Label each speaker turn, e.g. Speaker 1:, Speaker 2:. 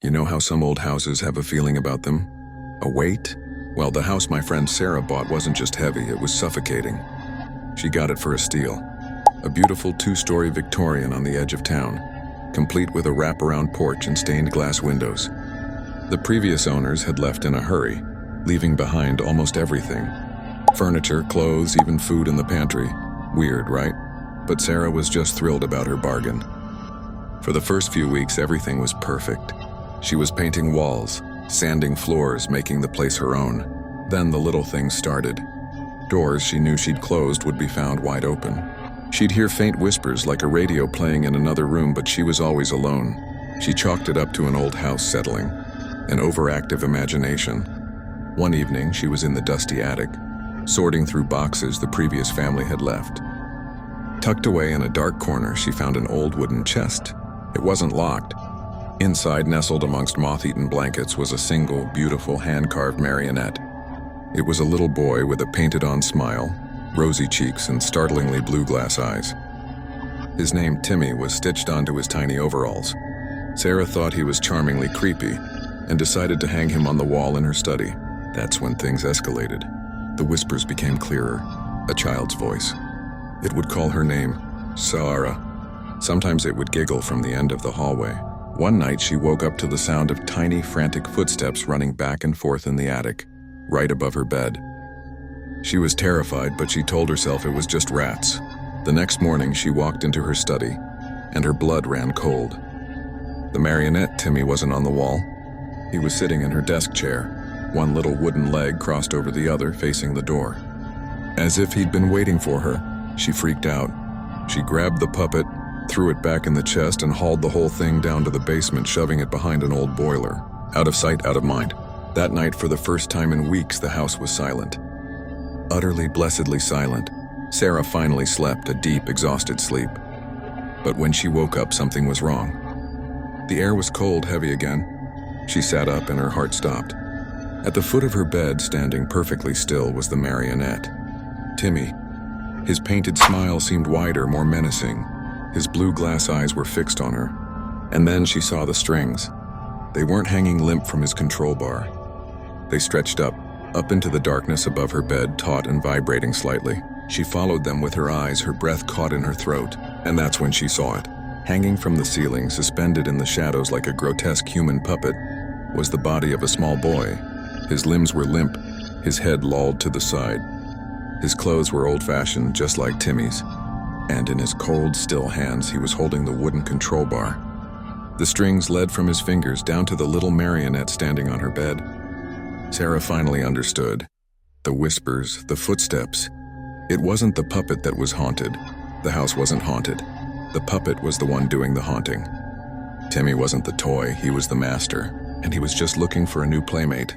Speaker 1: You know how some old houses have a feeling about them? A weight? Well, the house my friend Sarah bought wasn't just heavy, it was suffocating. She got it for a steal. A beautiful two-story Victorian on the edge of town, complete with a wraparound porch and stained glass windows. The previous owners had left in a hurry, leaving behind almost everything. Furniture, clothes, even food in the pantry. Weird, right? But Sarah was just thrilled about her bargain. For the first few weeks, everything was perfect. She was painting walls, sanding floors, making the place her own. Then the little things started. Doors she knew she'd closed would be found wide open. She'd hear faint whispers like a radio playing in another room, but she was always alone. She chalked it up to an old house settling, an overactive imagination. One evening, she was in the dusty attic, sorting through boxes the previous family had left. Tucked away in a dark corner, she found an old wooden chest. It wasn't locked. Inside, nestled amongst moth-eaten blankets, was a single, beautiful, hand-carved marionette. It was a little boy with a painted-on smile, rosy cheeks, and startlingly blue glass eyes. His name, Timmy, was stitched onto his tiny overalls. Sarah thought he was charmingly creepy and decided to hang him on the wall in her study. That's when things escalated. The whispers became clearer, a child's voice. It would call her name, Sarah. Sometimes it would giggle from the end of the hallway. One night she woke up to the sound of tiny, frantic footsteps running back and forth in the attic, right above her bed. She was terrified, but she told herself it was just rats. The next morning she walked into her study, and her blood ran cold. The marionette Timmy wasn't on the wall. He was sitting in her desk chair, one little wooden leg crossed over the other, facing the door. As if he'd been waiting for her, she freaked out. She grabbed the puppet, threw it back in the chest, and hauled the whole thing down to the basement, shoving it behind an old boiler. Out of sight, out of mind. That night, for the first time in weeks, the house was silent. Utterly, blessedly silent. Sarah finally slept a deep, exhausted sleep. But when she woke up, something was wrong. The air was cold, heavy again. She sat up and her heart stopped. At the foot of her bed, standing perfectly still, was the marionette. Timmy. His painted smile seemed wider, more menacing. His blue glass eyes were fixed on her. And then she saw the strings. They weren't hanging limp from his control bar. They stretched up into the darkness above her bed, taut and vibrating slightly. She followed them with her eyes, her breath caught in her throat, and that's when she saw it. Hanging from the ceiling, suspended in the shadows like a grotesque human puppet, was the body of a small boy. His limbs were limp, his head lolled to the side. His clothes were old-fashioned, just like Timmy's, and in his cold, still hands he was holding the wooden control bar. The strings led from his fingers down to the little marionette standing on her bed. Sarah finally understood. The whispers, the footsteps. It wasn't the puppet that was haunted. The house wasn't haunted. The puppet was the one doing the haunting. Timmy wasn't the toy, he was the master, and he was just looking for a new playmate.